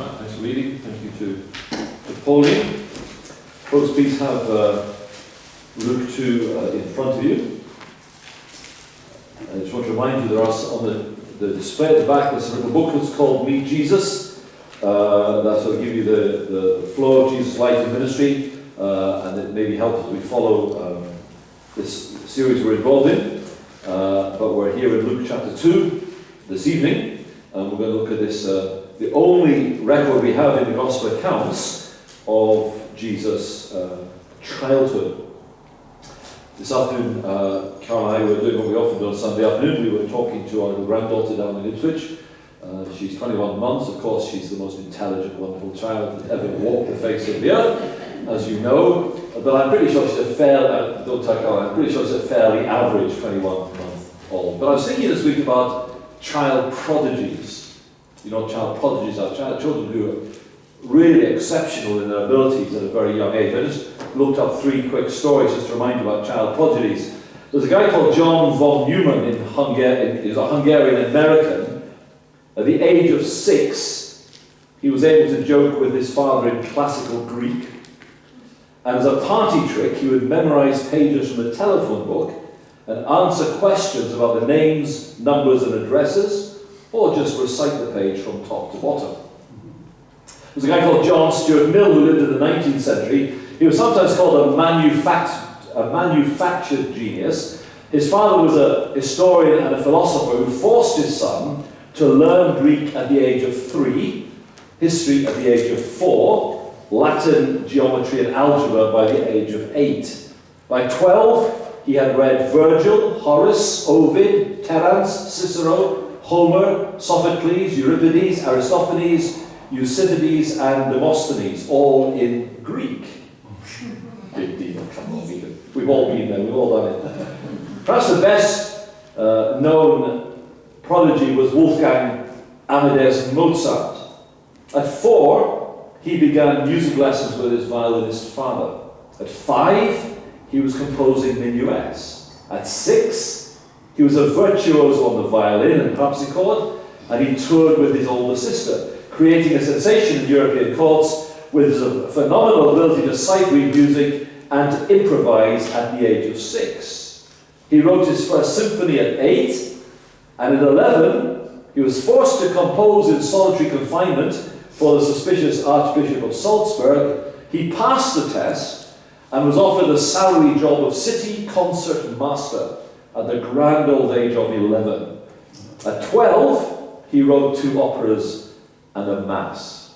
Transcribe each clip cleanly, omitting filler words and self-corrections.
Matt. Thanks for reading. Thank you to Pauline. Folks, please have Luke 2 in front of you. I just want to remind you there are on the display at the back, there's a booklet called Meet Jesus. That will give you the flow of Jesus' life and ministry, and it may be helpful as we follow this series we're involved in. But we're here in Luke chapter 2 this evening, and we're going to look at this, the only record we have in the Gospel accounts of Jesus' childhood. This afternoon, Carol and I were doing what we often do on Sunday afternoon. We were talking to our little granddaughter down in Ipswich. She's 21 months. Of course, she's the most intelligent, wonderful child that ever walked the face of the earth, as you know. But I'm pretty sure she's a I'm pretty sure she's a fairly average 21-month-old. But I was thinking this week about child prodigies. You know what child prodigies are? Children who are really exceptional in their abilities at a very young age. I just looked up 3 quick stories just to remind you about child prodigies. There's a guy called John von Neumann in Hungary. He's a Hungarian American. At the age of 6, he was able to joke with his father in classical Greek. And as a party trick, he would memorize pages from the telephone book and answer questions about the names, numbers, and addresses, or just recite the page from top to bottom. There's a guy called John Stuart Mill who lived in the 19th century. He was sometimes called a manufactured genius. His father was a historian and a philosopher who forced his son to learn Greek at the age of 3, history at the age of 4, Latin, geometry, and algebra by the age of 8. By 12, he had read Virgil, Horace, Ovid, Terence, Cicero, Homer, Sophocles, Euripides, Aristophanes, Thucydides, and Demosthenes, all in Greek. Big deal, come on, we've all been there, we've all done it. Perhaps the best known prodigy was Wolfgang Amadeus Mozart. At 4, he began music lessons with his violinist father. At 5, he was composing minuets. At 6, he was a virtuoso on the violin and harpsichord, and he toured with his older sister, creating a sensation in European courts with his phenomenal ability to sight read music and to improvise at the age of 6. He wrote his first symphony at 8, and at 11, he was forced to compose in solitary confinement for the suspicious Archbishop of Salzburg. He passed the test and was offered the salary job of city concert master at the grand old age of 11. At 12, he wrote 2 operas and a mass.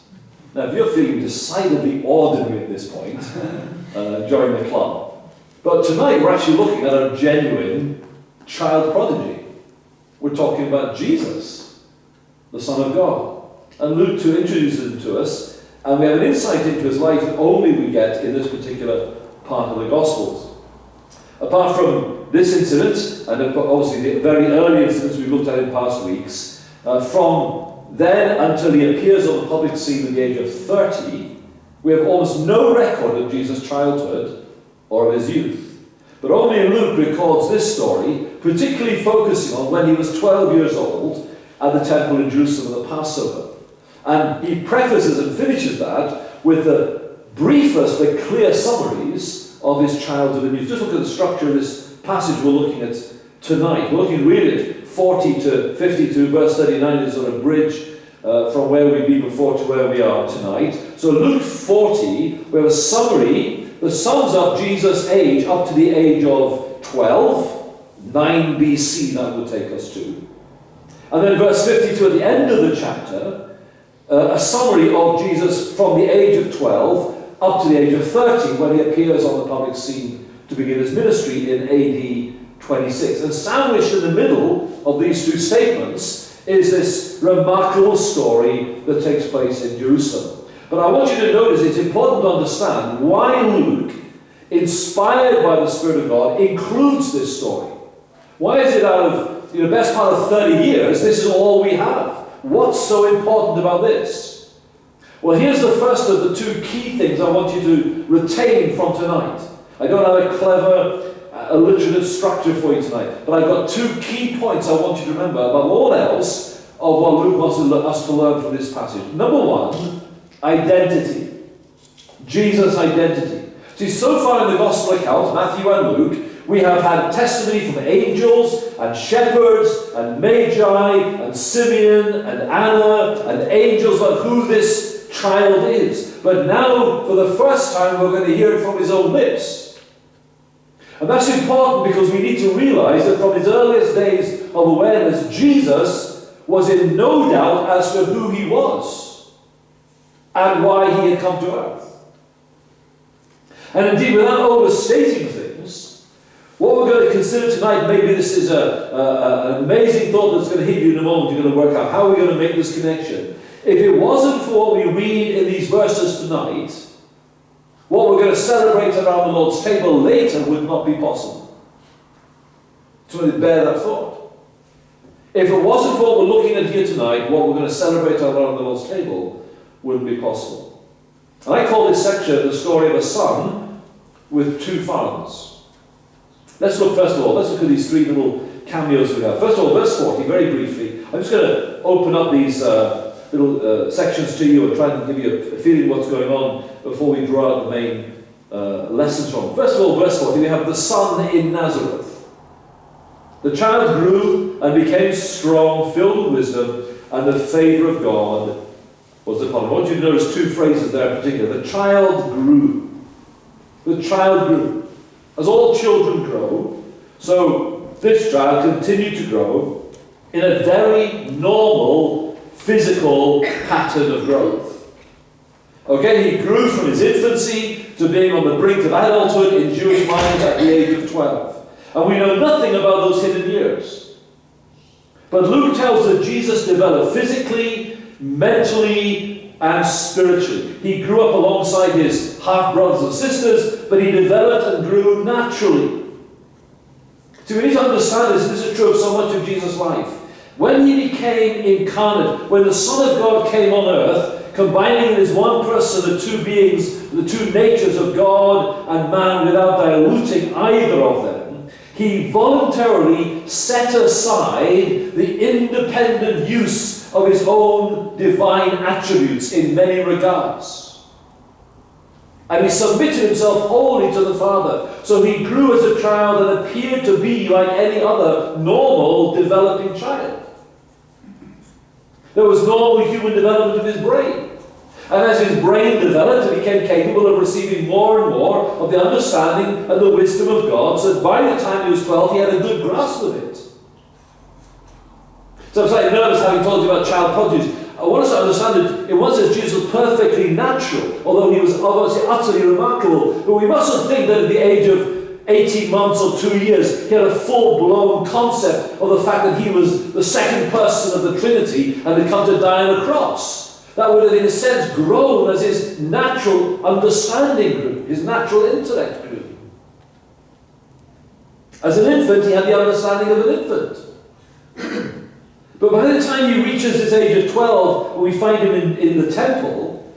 Now, if you're feeling decidedly ordinary at this point, join the club. But tonight, we're actually looking at a genuine child prodigy. We're talking about Jesus, the Son of God. And Luke 2 introduces him to us, and we have an insight into his life that only we get in this particular part of the Gospels. Apart from this incident, and obviously the very early incidents we've looked at in past weeks, from then until he appears on the public scene at the age of 30, we have almost no record of Jesus' childhood or of his youth. But only Luke records this story, particularly focusing on when he was 12 years old at the temple in Jerusalem at the Passover. And he prefaces and finishes that with the briefest but clear summaries of his childhood and youth. Just look at the structure of this passage we're looking at tonight. We're looking really at 40 to 52, verse 39 is sort of bridge from where we've been before to where we are tonight. So Luke 40, we have a summary that sums up Jesus' age up to the age of 12, 9 BC that would take us to. And then verse 52 at the end of the chapter, a summary of Jesus from the age of 12 up to the age of 30 when he appears on the public scene to begin his ministry in AD 26. And sandwiched in the middle of these 2 statements is this remarkable story that takes place in Jerusalem. But I want you to notice it's important to understand why Luke, inspired by the Spirit of God, includes this story. Why is it out of the best part of 30 years, this is all we have? What's so important about this? Well, here's the first of the 2 key things I want you to retain from tonight. I don't have a clever alliterative structure for you tonight, but I've got 2 key points I want you to remember. Above all else, of what Luke wants us to learn from this passage. Number one, identity. Jesus' identity. See, so far in the Gospel accounts, Matthew and Luke, we have had testimony from angels and shepherds and magi and Simeon and Anna and angels about who this child is. But now, for the first time, we're going to hear it from his own lips. And that's important because we need to realize that from his earliest days of awareness, Jesus was in no doubt as to who he was and why he had come to earth. And indeed, without overstating things, what we're going to consider tonight, maybe this is an amazing thought that's going to hit you in a moment. You're going to work out how we're going to make this connection. If it wasn't for what we read in these verses tonight, what we're going to celebrate around the Lord's table later would not be possible. So we bear that thought. If it wasn't for what we're looking at here tonight, what we're going to celebrate around the Lord's table wouldn't be possible. And I call this section the story of a son with two fathers. Let's look first of all, let's look at these three little cameos we have. First of all, verse 40, very briefly. I'm just going to open up these little sections to you and try and give you a feeling of what's going on before we draw out the main lessons from it. First of all, verse 40, we have the son in Nazareth. The child grew and became strong, filled with wisdom, and the favour of God was upon him. I want you to notice two phrases there in particular. The child grew. The child grew. As all children grow, so this child continued to grow in a very normal physical pattern of growth. Okay, he grew from his infancy to being on the brink of adulthood in Jewish minds at the age of 12. And we know nothing about those hidden years. But Luke tells that Jesus developed physically, mentally, and spiritually. He grew up alongside his half-brothers and sisters, but he developed and grew naturally. So we need to understand this, and this is true of so much of Jesus' life. When he became incarnate, when the Son of God came on earth, combining in his one person the two beings, the two natures of God and man without diluting either of them, he voluntarily set aside the independent use of his own divine attributes in many regards. And he submitted himself wholly to the Father. So he grew as a child and appeared to be like any other normal developing child. There was normal human development of his brain. And as his brain developed, he became capable of receiving more and more of the understanding and the wisdom of God, so that by the time he was 12, he had a good grasp of it. So I'm slightly nervous having told you about child prodigies. I want us to understand that in one sense Jesus was perfectly natural, although he was obviously utterly remarkable. But we mustn't think that at the age of 18 months or 2 years, he had a full-blown concept of the fact that he was the second person of the Trinity and had come to die on a cross. That would have, in a sense, grown as his natural understanding grew, his natural intellect grew. As an infant, he had the understanding of an infant. But by the time he reaches this age of 12, and we find him in the temple,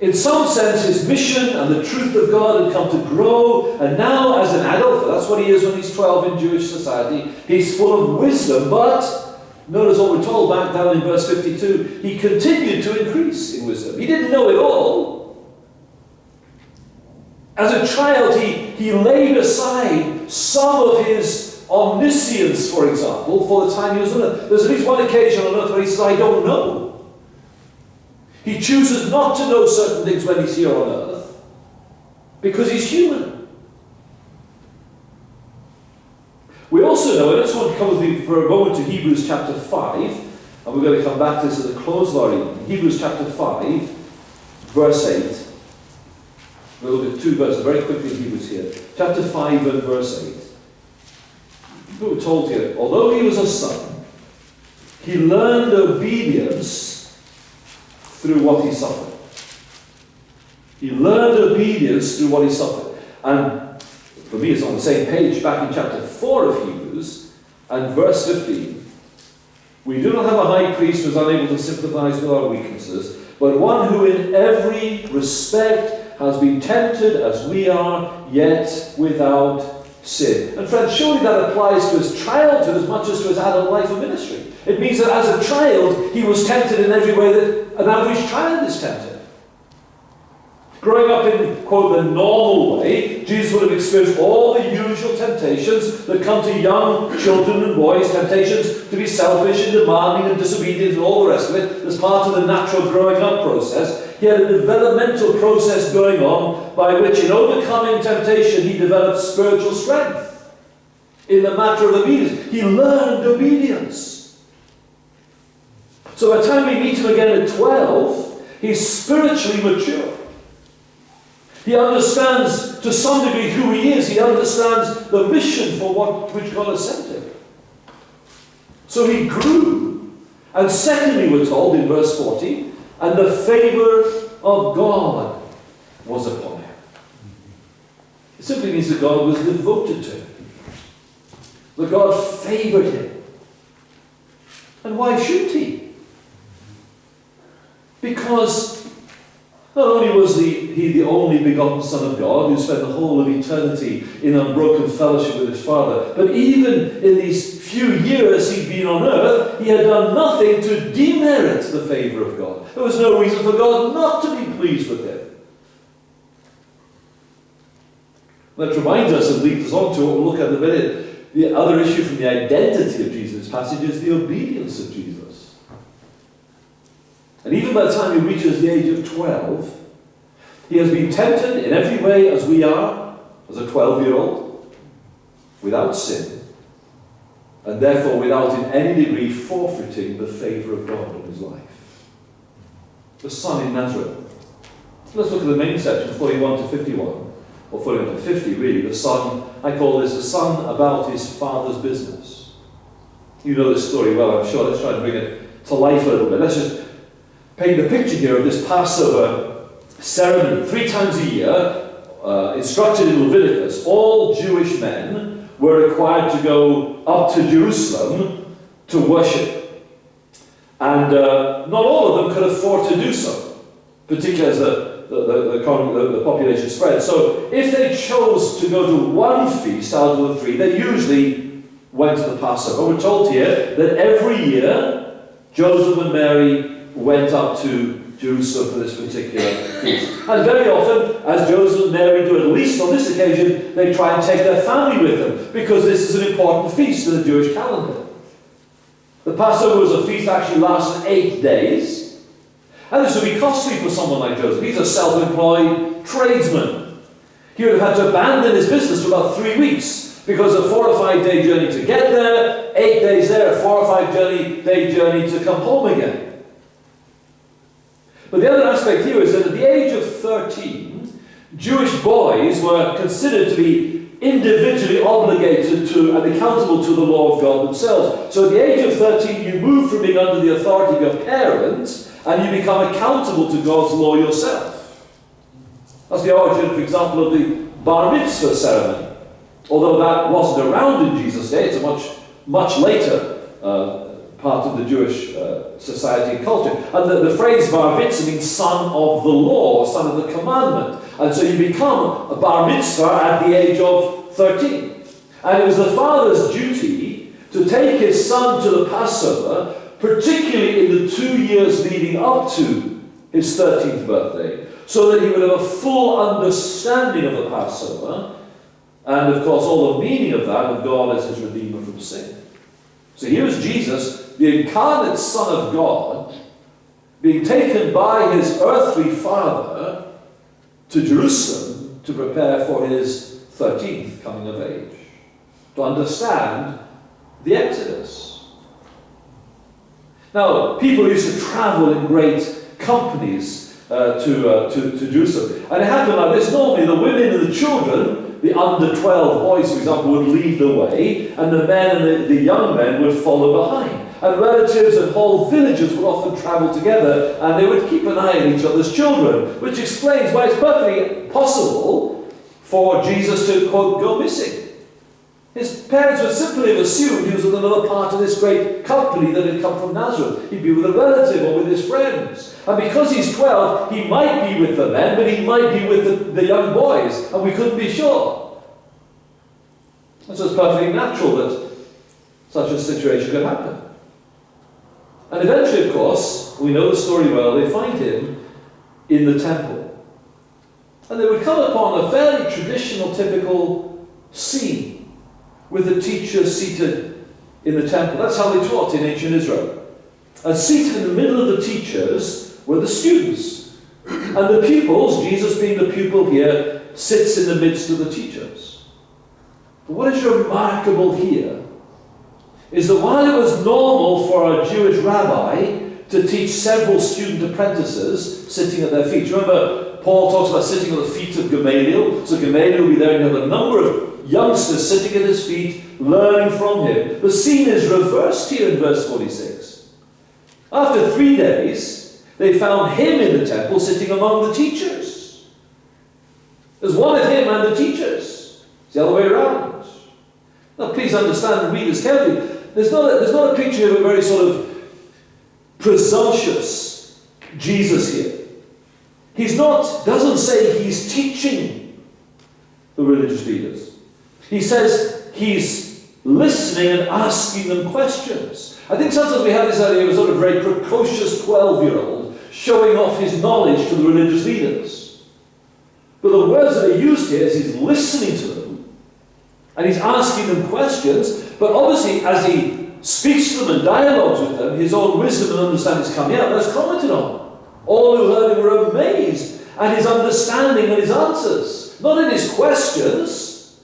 in some sense his mission and the truth of God had come to grow, and now as an adult, that's what he is when he's 12 in Jewish society, he's full of wisdom, but notice what we're told back down in verse 52, he continued to increase in wisdom. He didn't know it all. As a child, he laid aside some of his omniscience, for example, for the time he was on earth. There's at least one occasion on earth where he says, I don't know. He chooses not to know certain things when he's here on earth because he's human. We also know, and I just want to come with me for a moment to Hebrews chapter 5, and we're going to come back to this at the close of our evening. Hebrews chapter 5, verse 8. We'll look at two verses very quickly in Hebrews here. Chapter 5 and verse 8. We're told here, although he was a son, he learned obedience through what he suffered. He learned obedience through what he suffered. And for me, it's on the same page back in chapter 4 of Hebrews and verse 15. We do not have a high priest who is unable to sympathize with our weaknesses, but one who in every respect has been tempted as we are, yet without sin. And friends, surely that applies to his childhood as much as to his adult life and ministry. It means that as a child, he was tempted in every way that an average child is tempted. Growing up in, quote, the normal way, Jesus would have experienced all the usual temptations that come to young children and boys, temptations to be selfish and demanding and disobedient and all the rest of it, as part of the natural growing up process. He had a developmental process going on by which, in overcoming temptation, he developed spiritual strength in the matter of obedience. He learned obedience. So by the time we meet him again at 12, he's spiritually mature. He understands to some degree who he is. He understands the mission for which God has sent him. So he grew. And secondly, we're told in verse 40, and the favor of God was upon him. It simply means that God was devoted to him. That God favored him. And why shouldn't he? Because not only was he the only begotten Son of God who spent the whole of eternity in unbroken fellowship with his Father, but even in these few years he'd been on earth, he had done nothing to demerit the favor of God. There was no reason for God not to be pleased with him. That reminds us and leads us on to what we'll look at in a minute. The other issue from the identity of Jesus' passage is the obedience of Jesus. And even by the time he reaches the age of 12, he has been tempted in every way as we are, as a 12-year-old, without sin, and therefore without in any degree forfeiting the favour of God in his life. The Son in Nazareth. Let's look at the main section, 41 to 51, or 41 to 50 really. The Son, I call this the Son about his Father's business. You know this story well, I'm sure. Let's try and bring it to life a little bit. Let's just paint the picture here of this Passover ceremony. 3 times a year, instructed in Leviticus, all Jewish men were required to go up to Jerusalem to worship. And not all of them could afford to do so, particularly as the population spread. So if they chose to go to one feast out of the 3, they usually went to the Passover. We're told here that every year Joseph and Mary went up to Jerusalem for this particular feast. And very often, as Joseph and Mary do, at least on this occasion, they try and take their family with them, because this is an important feast in the Jewish calendar. The Passover was a feast that actually lasted 8 days. And this would be costly for someone like Joseph. He's a self-employed tradesman. He would have had to abandon his business for about 3 weeks, because a 4 or 5 day journey to get there, 8 days there, a 4 or 5 day journey to come home again. But the other aspect here is that at the age of 13, Jewish boys were considered to be individually obligated to and accountable to the law of God themselves. So at the age of 13, you move from being under the authority of your parents and you become accountable to God's law yourself. That's the origin, for example, of the Bar Mitzvah ceremony. Although that wasn't around in Jesus' day, it's a much later part of the Jewish society and culture. And the phrase Bar Mitzvah means son of the law, son of the commandment. And so you become a Bar Mitzvah at the age of 13. And it was the father's duty to take his son to the Passover, particularly in the 2 years leading up to his 13th birthday, so that he would have a full understanding of the Passover, and of course all the meaning of that, of God as his Redeemer from sin. So here is Jesus, the incarnate Son of God, being taken by his earthly Father to Jerusalem to prepare for his 13th coming of age, to understand the Exodus. Now, people used to travel in great companies to Jerusalem. And it happened like this. Normally the women and the children, the under 12 boys, for example, would lead the way, and the men and the young men would follow behind. And relatives and whole villages would often travel together, and they would keep an eye on each other's children, which explains why it's perfectly possible for Jesus to, quote, go missing. His parents would simply have assumed he was with another part of this great company that had come from Nazareth. He'd be with a relative or with his friends. And because he's 12, he might be with the men, but he might be with the young boys, and we couldn't be sure. And so it's perfectly natural that such a situation could happen. And eventually, of course, we know the story well, they find him in the temple. And they would come upon a fairly traditional, typical scene with the teacher seated in the temple. That's how they taught in ancient Israel. And seated in the middle of the teachers were the students. And the pupils, Jesus being the pupil here, sits in the midst of the teachers. But what is remarkable here is that while it was normal for a Jewish rabbi to teach several student apprentices sitting at their feet. Remember, Paul talks about sitting at the feet of Gamaliel. So Gamaliel will be there, and you have a number of youngsters sitting at his feet, learning from him. The scene is reversed here in verse 46. After 3 days, they found him in the temple, sitting among the teachers. There's one of him and the teachers. It's the other way around. Now, please understand and read this carefully. There's not a picture of a very sort of presumptuous Jesus here. Doesn't say he's teaching the religious leaders. He says he's listening and asking them questions. I think sometimes we have this idea of a sort of very precocious 12-year-old showing off his knowledge to the religious leaders. But the words that are used here is he's listening to them and he's asking them questions, but obviously as he speaks to them and dialogues with them, his own wisdom and understanding is coming out. That's commented on. All who heard him were amazed at his understanding and his answers, not in his questions.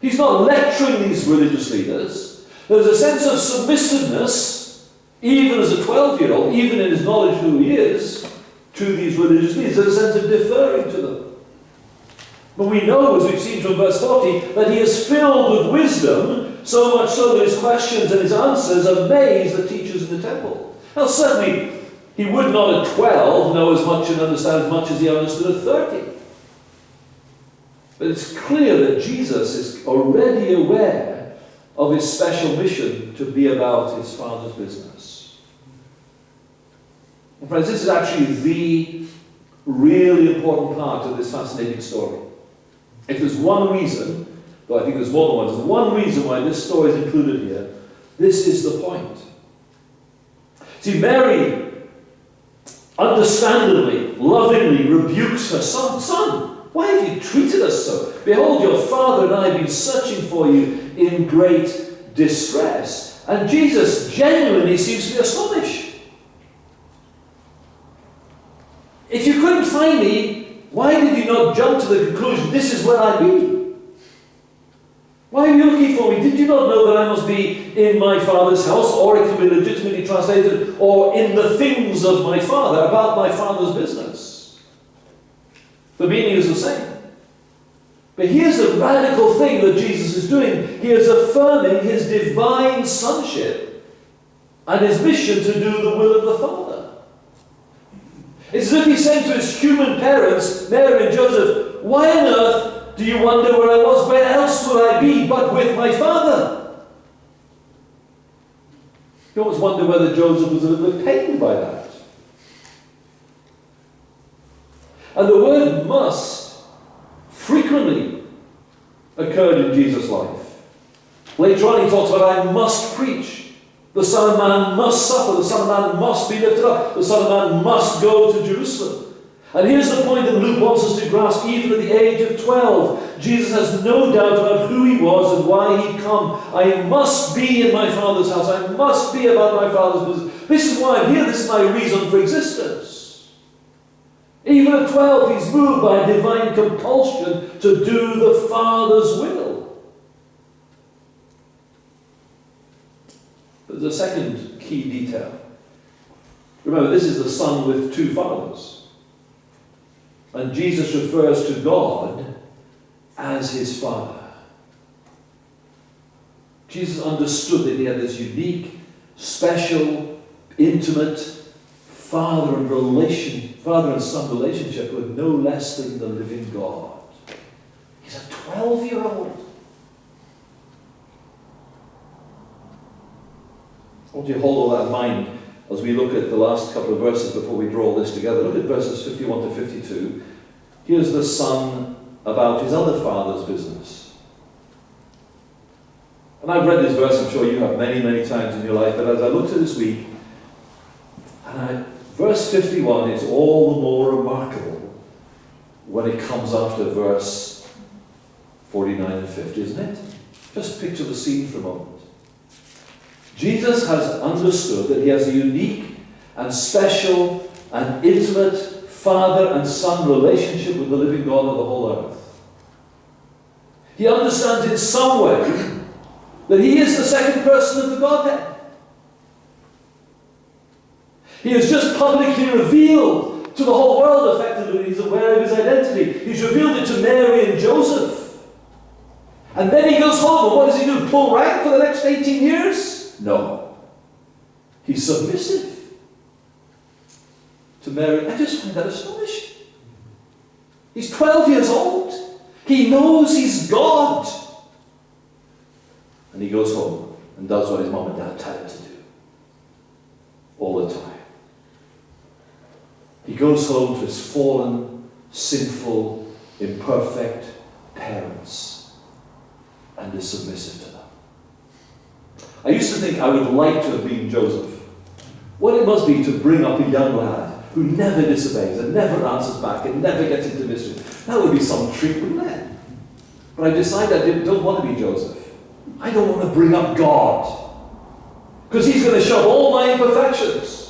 He's not lecturing these religious leaders. There's a sense of submissiveness, even as a 12-year-old, even in his knowledge who he is, to these religious leaders. There's a sense of deferring to them. But we know, as we've seen from verse 40, that he is filled with wisdom, so much so that his questions and his answers amaze the teachers in the temple. Now, certainly, he would not at 12 know as much and understand as much as he understood at 30. But it's clear that Jesus is already aware of his special mission to be about his Father's business. And friends, this is actually the really important part of this fascinating story. If there's one reason, though I think there's more than one, there's one reason why this story is included here, this is the point. See, Mary understandably, lovingly rebukes her son. Son, why have you treated us so? Behold, your father and I have been searching for you in great distress. And Jesus genuinely seems to be astonished. If you couldn't find me, why did you not jump to the conclusion, this is where I be? Why are you looking for me? Did you not know that I must be in my Father's house? Or it can be legitimately translated, or in the things of my Father, about my Father's business. The meaning is the same. But here's the radical thing that Jesus is doing. He is affirming his divine sonship and his mission to do the will of the Father. It's as if he said to his human parents, Mary and Joseph, why on earth do you wonder where I was? Where else would I be but with my Father? You always wonder whether Joseph was a little bit pained by that. And the word must frequently occurred in Jesus' life. Later on he talks about, I must preach. The Son of Man must suffer. The Son of Man must be lifted up. The Son of Man must go to Jerusalem. And here's the point that Luke wants us to grasp even at the age of 12. Jesus has no doubt about who he was and why he'd come. I must be in my Father's house. I must be about my Father's business. This is why I'm here. This is my reason for existence. Even at 12, he's moved by a divine compulsion to do the Father's will. There's a second key detail. Remember, this is the Son with two fathers. And Jesus refers to God as his Father. Jesus understood that he had this unique, special, intimate father and son relationship with no less than the living God. He's a 12-year-old. I want you to hold all that in mind as we look at the last couple of verses before we draw this together. Look at verses 51 to 52. Here's the Son about his other father's business. And I've read this verse, I'm sure you have many, many times in your life, but as I looked at this week, verse 51 is all the more remarkable when it comes after verse 49 and 50, isn't it? Just picture the scene for a moment. Jesus has understood that he has a unique and special and intimate Father and Son relationship with the living God of the whole earth. He understands in some way that he is the second person of the Godhead. He has just publicly revealed to the whole world, effectively, he's aware of his identity. He's revealed it to Mary and Joseph. And then he goes home, and what does he do? Pull rank for the next 18 years? No. He's submissive to Mary. I just find that astonishing. He's 12 years old. He knows he's God. And he goes home and does what his mom and dad tell him to do. All the time. He goes home to his fallen, sinful, imperfect parents and is submissive to them. I used to think I would like to have been Joseph. What it must be to bring up a young lad who never disobeys and never answers back and never gets into mischief. That would be some treat, wouldn't it? But I decided I don't want to be Joseph. I don't want to bring up God. Because he's going to shove all my imperfections.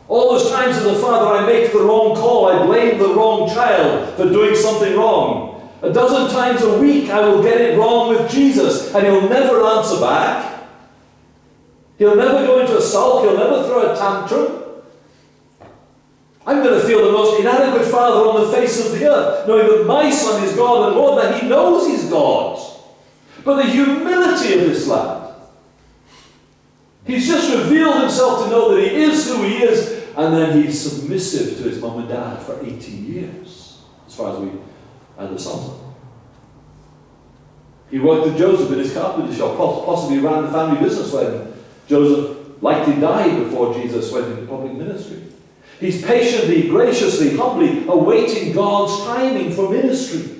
All those times as a father I make the wrong call, I blame the wrong child for doing something wrong. A dozen times a week I will get it wrong with Jesus, and he'll never answer back. He'll never go into a sulk, he'll never throw a tantrum. I'm going to feel the most inadequate father on the face of the earth, knowing that my son is God and Lord, that he knows he's God. But the humility of this lad. He's just revealed himself to know that he is who he is, and then he's submissive to his mum and dad for 18 years, as far as we understand. He worked with Joseph in his carpenter shop, possibly ran the family business when Joseph likely died before Jesus went into public ministry. He's patiently, graciously, humbly awaiting God's timing for ministry.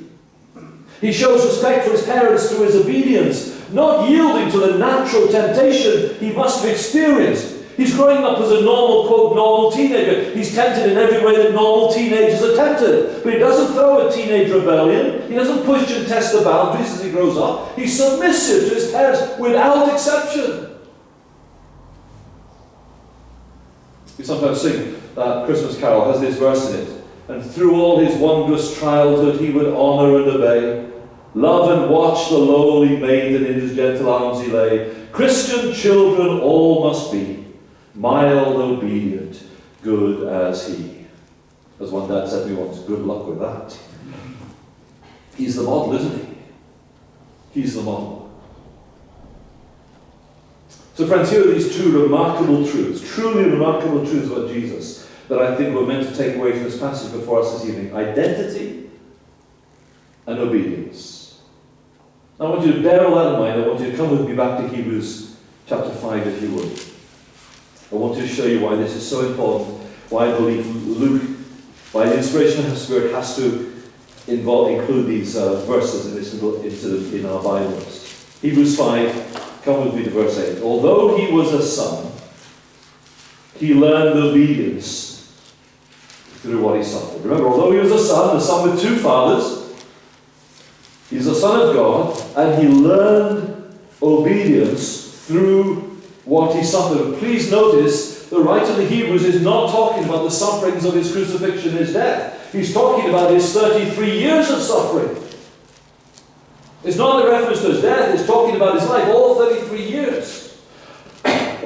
He shows respect for his parents through his obedience, not yielding to the natural temptation he must have experienced. He's growing up as a normal, quote, normal teenager. He's tempted in every way that normal teenagers are tempted. But he doesn't throw a teenage rebellion. He doesn't push and test the boundaries as he grows up. He's submissive to his parents without exception. We sometimes sing that Christmas carol, has this verse in it. And through all his wondrous childhood he would honour and obey. Love and watch the lowly maiden in his gentle arms he lay. Christian children all must be, mild, obedient, good as he. As one dad said to me once, good luck with that. He's the model, isn't he? He's the model. So friends, here are these two remarkable truths, truly remarkable truths about Jesus, that I think we're meant to take away from this passage before us this evening. Identity and obedience. Now, I want you to bear all that in mind. I want you to come with me back to Hebrews chapter 5, if you would. I want to show you why this is so important, why I believe Luke, by the inspiration of the Spirit, has to include these verses in this little incident in our Bibles. Hebrews 5, come with me to verse 8. Although he was a son, he learned obedience through what he suffered. Remember, although he was a son with two fathers, he's the Son of God, and he learned obedience through what he suffered. Please notice, the writer of the Hebrews is not talking about the sufferings of his crucifixion and his death. He's talking about his 33 years of suffering. It's not a reference to his death, it's talking about his life, all 33 years.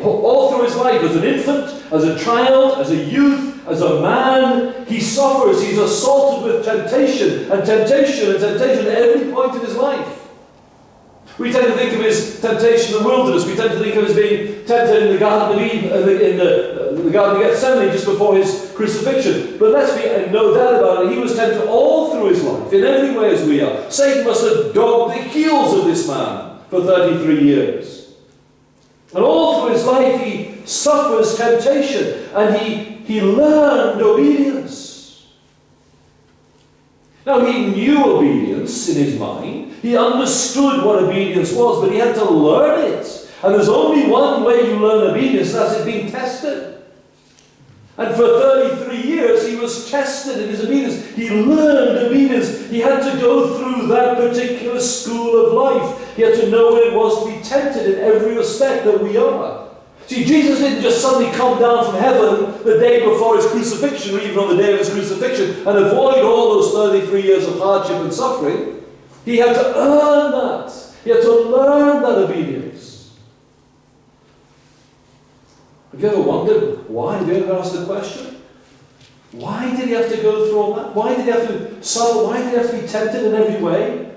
All through his life, as an infant, as a child, as a youth, as a man, he suffers, he's assaulted with temptation, and temptation, and temptation at every point in his life. We tend to think of his temptation in the wilderness, we tend to think of his being tempted in the Garden of Eden, in the Garden of Gethsemane just before his crucifixion. But let's be no doubt about it, he was tempted all through his life, in every way as we are. Satan must have dogged the heels of this man for 33 years. And all through his life he suffers temptation, and he learned obedience. Now, he knew obedience in his mind. He understood what obedience was, but he had to learn it. And there's only one way you learn obedience, and that's it being tested. And for 33 years, he was tested in his obedience. He learned obedience. He had to go through that particular school of life. He had to know what it was to be tempted in every respect that we are. See, Jesus didn't just suddenly come down from heaven the day before his crucifixion, or even on the day of his crucifixion, and avoid all those 33 years of hardship and suffering. He had to earn that. He had to learn that obedience. Have you ever wondered why? Have you ever asked the question? Why did he have to go through all that? Why did he have to suffer? Why did he have to be tempted in every way?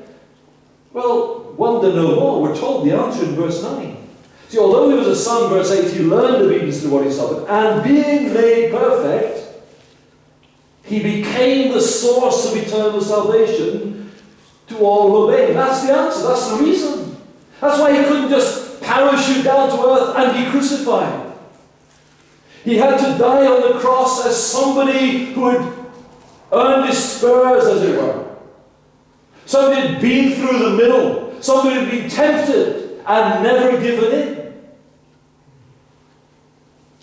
Well, wonder no more. We're told the answer in verse 9. See, although he was a son, verse 8, he learned obedience to what he suffered, and being made perfect, he became the source of eternal salvation to all who obey him. That's the answer. That's the reason. That's why he couldn't just parachute down to earth and be crucified. He had to die on the cross as somebody who had earned his spurs, as it were. Somebody had been through the middle. Somebody had been tempted and never given in.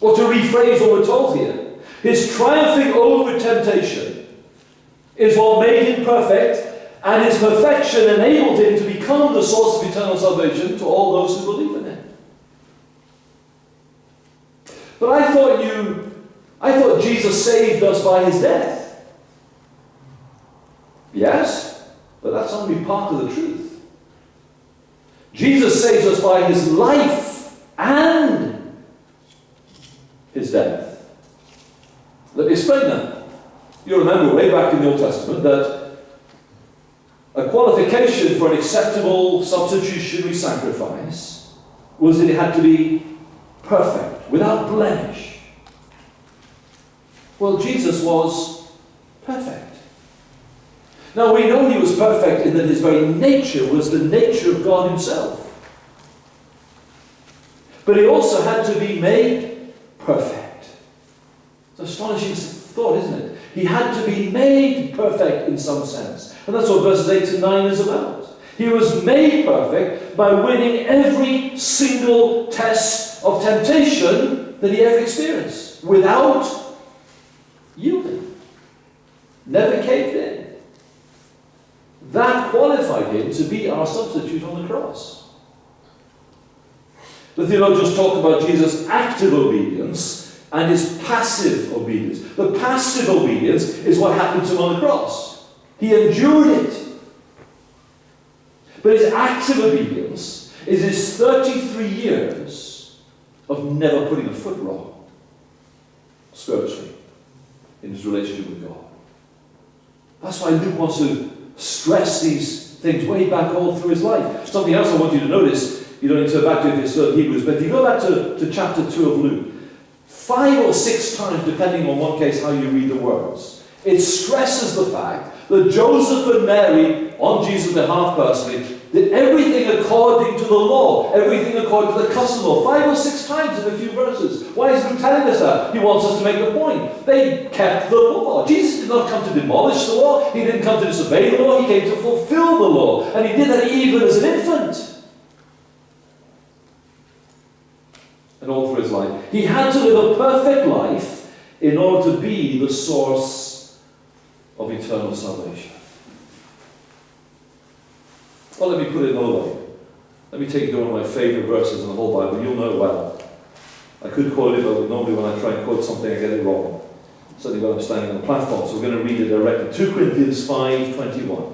Or to rephrase what we're told here, his triumphing over temptation is what made him perfect, and his perfection enabled him to become the source of eternal salvation to all those who believe in him. But I thought Jesus saved us by his death. Yes, but that's only part of the truth. Jesus saves us by his life and his death. Let me explain that. You remember way back in the Old Testament that a qualification for an acceptable substitutionary sacrifice was that it had to be perfect, without blemish. Well, Jesus was perfect. Now, we know he was perfect in that his very nature was the nature of God himself. But he also had to be made perfect. It's an astonishing thought, isn't it? He had to be made perfect in some sense. And that's what verses 8 to 9 is about. He was made perfect by winning every single test of temptation that he ever experienced without yielding. Never caved in. That qualified him to be our substitute on the cross. The theologians talk about Jesus' active obedience and his passive obedience. The passive obedience is what happened to him on the cross. He endured it. But his active obedience is his 33 years of never putting a foot wrong spiritually in his relationship with God. That's why Luke wants to stress these things way back all through his life. Something else I want you to notice, you don't need to go back to if it's still in Hebrews, but if you go back to chapter 2 of Luke, 5 or 6 times, depending on one case how you read the words, it stresses the fact that Joseph and Mary, on Jesus' behalf personally, did everything according to the law, everything according to the custom law, 5 or 6 times in a few verses. Why is Luke telling us that? He wants us to make the point. They kept the law. Jesus did not come to demolish the law. He didn't come to disobey the law. He came to fulfill the law. And he did that even as an infant. And all through his life. He had to live a perfect life in order to be the source of eternal salvation. Well, let me put it another way. Let me take you to one of my favourite verses in the whole Bible. You'll know it well. I could quote it, but normally when I try and quote something, I get it wrong. Certainly when I'm standing on the platform. So we're going to read it directly. 2 Corinthians 5:21.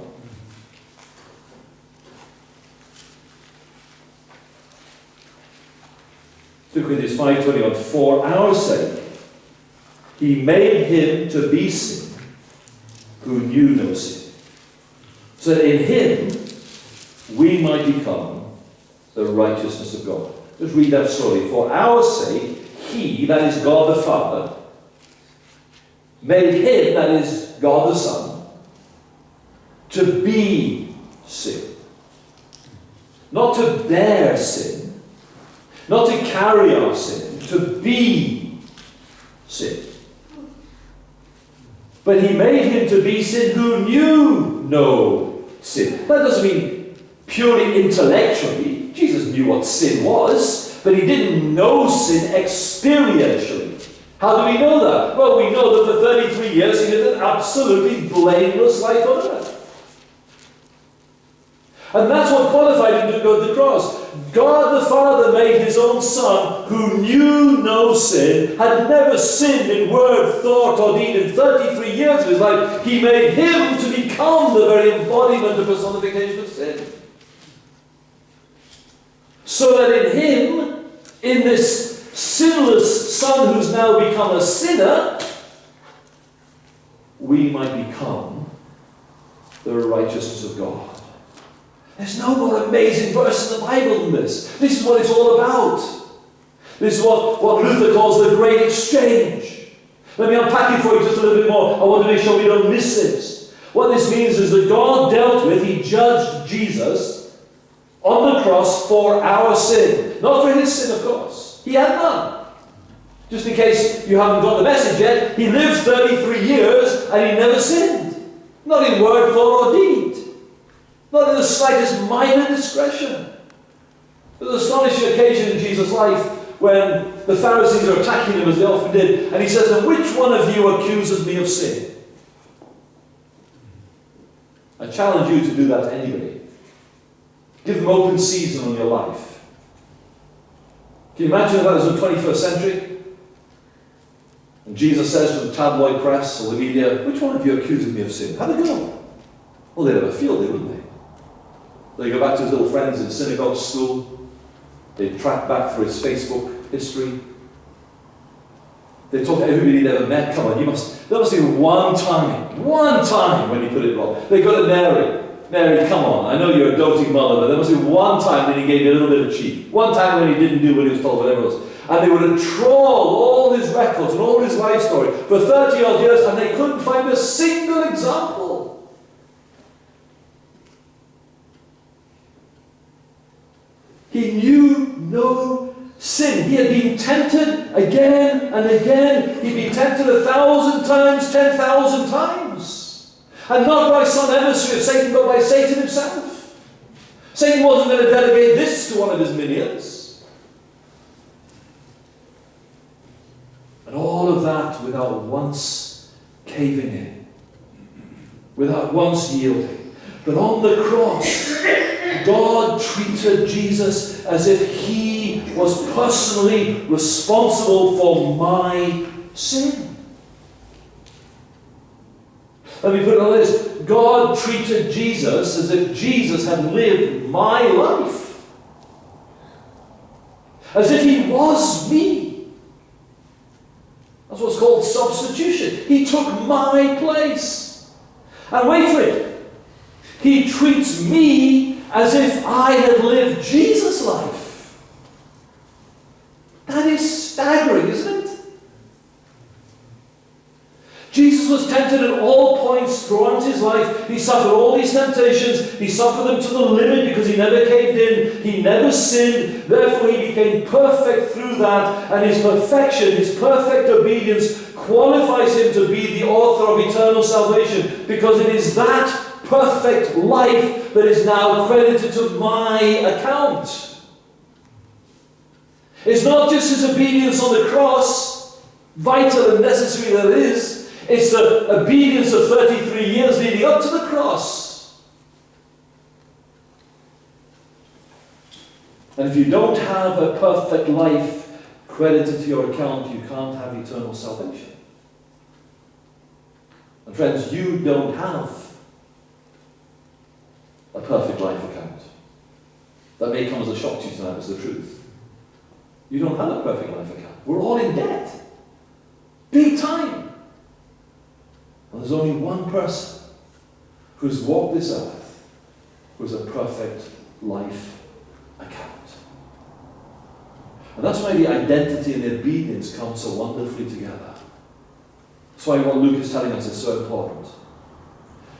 Corinthians 5:21. For our sake, he made him to be sin who knew no sin, so that in him we might become the righteousness of God. Just read that slowly. For our sake, he, that is God the Father, made him, that is God the Son, to be sin. Not to bear sin, not to carry our sin, to be sin. But he made him to be sin who knew no sin. That doesn't mean purely intellectually. Jesus knew what sin was, but he didn't know sin experientially. How do we know that? Well, we know that for 33 years he lived an absolutely blameless life on earth. And that's what qualified him to go to the cross. God the Father made his own Son, who knew no sin, had never sinned in word, thought, or deed in 33 years of his life. He made him to become the very embodiment of personification of sin. So that in him, in this sinless Son who's now become a sinner, we might become the righteousness of God. There's no more amazing verse in the Bible than this. This is what it's all about. This is what Luther calls the great exchange. Let me unpack it for you just a little bit more. I want to make sure we don't miss this. What this means is that God dealt with, he judged Jesus on the cross for our sin. Not for his sin, of course. He had none. Just in case you haven't got the message yet, he lived 33 years and he never sinned. Not in word, thought, or deed. Not in the slightest minor discretion. There's an astonishing occasion in Jesus' life when the Pharisees are attacking him, as they often did, and he says, "And which one of you accuses me of sin?" I challenge you to do that to anybody. Give them open season on your life. Can you imagine if that was in the 21st century? And Jesus says to the tabloid press or the media, "Which one of you accuses me of sin?" How'd it go? Well, they'd have a field day, wouldn't they? They go back to his little friends in synagogue school. They track back through his Facebook history. They talk to everybody they ever met. Come on, there must be one time when he put it wrong. They go to Mary. Mary, come on, I know you're a doting mother, but there must be one time when he gave you a little bit of cheek. One time when he didn't do what he was told, whatever it was. And they would have trawled all his records and all his life story for 30 odd years, and they couldn't find a single example. He knew no sin. He had been tempted again and again. He'd been tempted 1,000 times, 10,000 times. And not by some emissary of Satan, but by Satan himself. Satan wasn't going to delegate this to one of his minions. And all of that without once caving in. Without once yielding. But on the cross, God treated Jesus as if he was personally responsible for my sin. Let me put it like this. God treated Jesus as if Jesus had lived my life. As if he was me. That's what's called substitution. He took my place. And wait for it. He treats me as if I had lived Jesus' life. That is staggering, isn't it? Jesus was tempted at all points throughout his life. He suffered all these temptations. He suffered them to the limit because he never caved in. He never sinned. Therefore, he became perfect through that. And his perfection, his perfect obedience, qualifies him to be the author of eternal salvation, because it is that perfect life that is now credited to my account. It's not just his obedience on the cross, vital and necessary that it is. It's the obedience of 33 years leading up to the cross. And if you don't have a perfect life credited to your account, you can't have eternal salvation. And friends, you don't have a perfect life account. That may come as a shock to you tonight, it's the truth. You don't have a perfect life account. We're all in debt. Big time. And there's only one person who's walked this earth who has a perfect life account. And that's why the identity and the obedience come so wonderfully together. That's why what Luke is telling us is so important.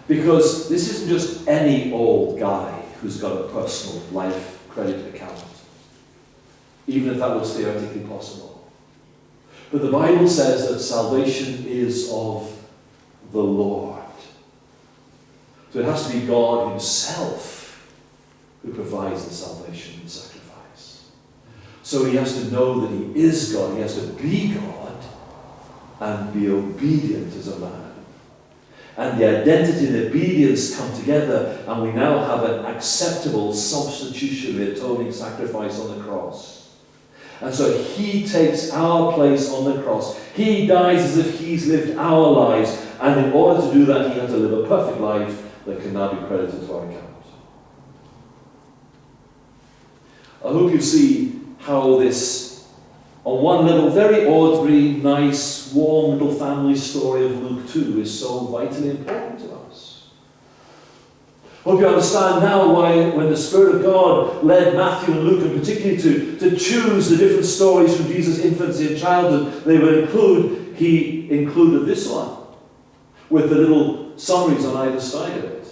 Because this isn't just any old guy who's got a personal life credit account, even if that was theoretically possible. But the Bible says that salvation is of the Lord. So it has to be God himself who provides the salvation and sacrifice. So he has to know that he is God. He has to be God and be obedient as a man. And the identity and obedience come together, and we now have an acceptable substitutionary atoning sacrifice on the cross. And so he takes our place on the cross. He dies as if he's lived our lives, and in order to do that, he had to live a perfect life that can now be credited to our account. I hope you see how this, on one level, very ordinary, nice, warm little family story of Luke 2 is so vitally important to us. Hope you understand now why, when the Spirit of God led Matthew and Luke, and particularly to choose the different stories from Jesus' infancy and childhood they would include, he included this one, with the little summaries on either side of it.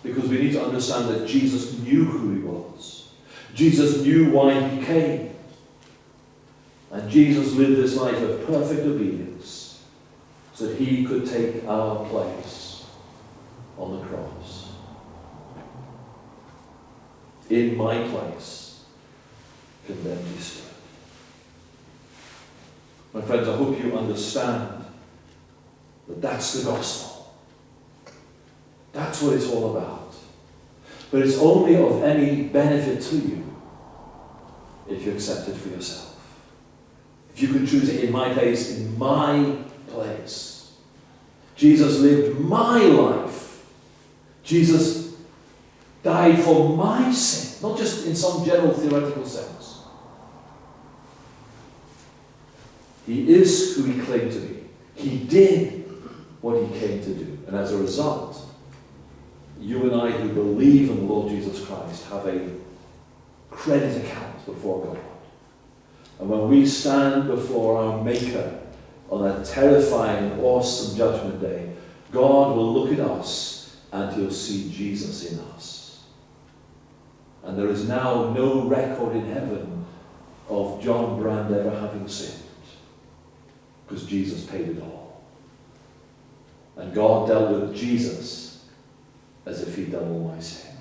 Because we need to understand that Jesus knew who he was. Jesus knew why he came. And Jesus lived this life of perfect obedience so that he could take our place on the cross. In my place, condemned he stood. My friends, I hope you understand that that's the gospel. That's what it's all about. But it's only of any benefit to you if you accept it for yourself. If you can choose it in my place, in my place. Jesus lived my life. Jesus died for my sin, not just in some general theoretical sense. He is who he claimed to be. He did what he came to do. And as a result, you and I who believe in the Lord Jesus Christ have a credit account before God. And when we stand before our Maker on that terrifying, awesome judgment day, God will look at us and he'll see Jesus in us. And there is now no record in heaven of John Brand ever having sinned, because Jesus paid it all. And God dealt with Jesus as if he'd done all my sin.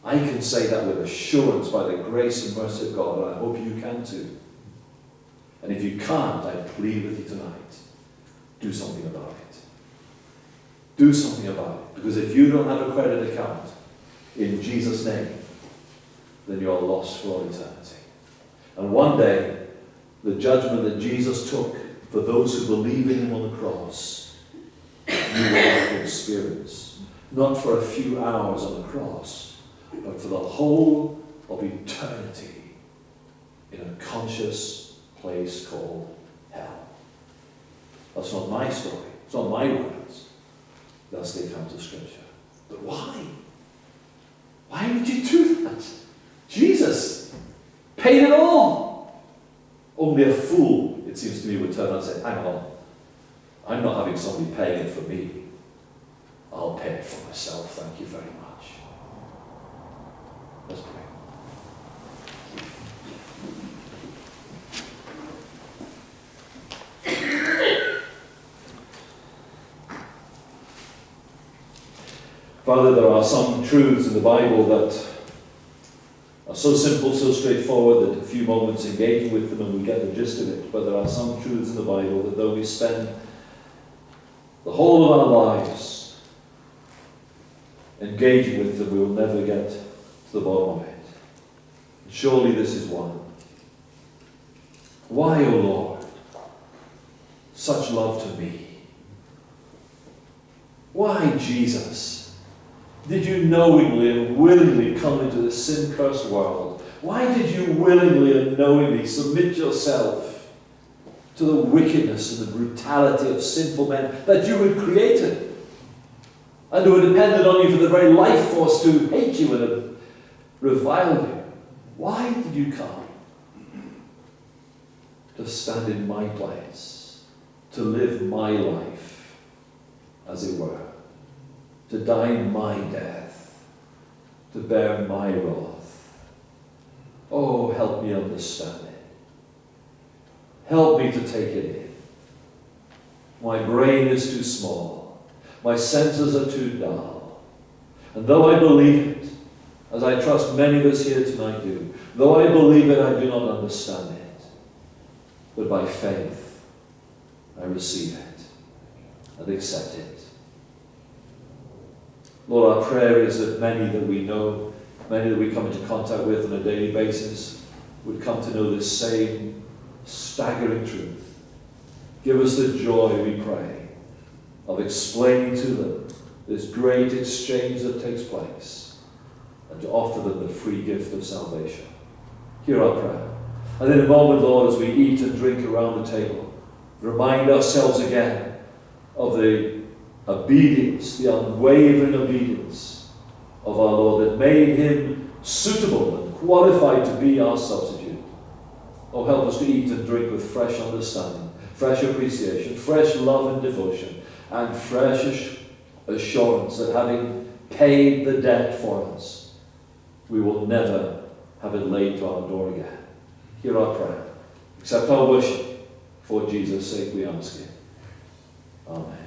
I can say that with assurance by the grace and mercy of God, and I hope you can too. And if you can't, I plead with you tonight, do something about it. Do something about it. Because if you don't have a credit account in Jesus' name, then you're lost for all eternity. And one day, the judgment that Jesus took for those who believe in him on the cross, you will have to experience. Not for a few hours on the cross, but for the whole of eternity in a conscious place called hell. That's not my story. It's not my words. That's the account of Scripture. But why? Why would you do that? Jesus paid it all. Only a fool, it seems to me, would turn around and say, hang on, I'm not having somebody paying it for me. I'll pay it for myself, thank you very much. Let's pray. Father, there are some truths in the Bible that are so simple, so straightforward that a few moments engaging with them and we get the gist of it. But there are some truths in the Bible that though we spend the whole of our lives engaging with them, we will never get to the bottom of it. And surely this is one. Why, O Lord, such love to me? Why, Jesus, did you knowingly and willingly come into this sin-cursed world? Why did you willingly and knowingly submit yourself to the wickedness and the brutality of sinful men that you had created, and who are dependent on you for the very life force to hate you and revile you? Why did you come? To stand in my place, to live my life, as it were, to die my death, to bear my wrath. Oh, help me understand it. Help me to take it in. My brain is too small. My senses are too dull. And though I believe it, as I trust many of us here tonight do, though I believe it, I do not understand it. But by faith, I receive it and accept it. Lord, our prayer is that many that we know, many that we come into contact with on a daily basis, would come to know this same staggering truth. Give us the joy, we pray, of explaining to them this great exchange that takes place, and to offer them the free gift of salvation. Hear our prayer. And in a moment, Lord, as we eat and drink around the table, remind ourselves again of the obedience, the unwavering obedience of our Lord that made him suitable and qualified to be our substitute. Oh, help us to eat and drink with fresh understanding, fresh appreciation, fresh love and devotion, and fresh assurance that having paid the debt for us, we will never have it laid to our door again. Hear our prayer. Accept our worship. For Jesus' sake we ask it. Amen.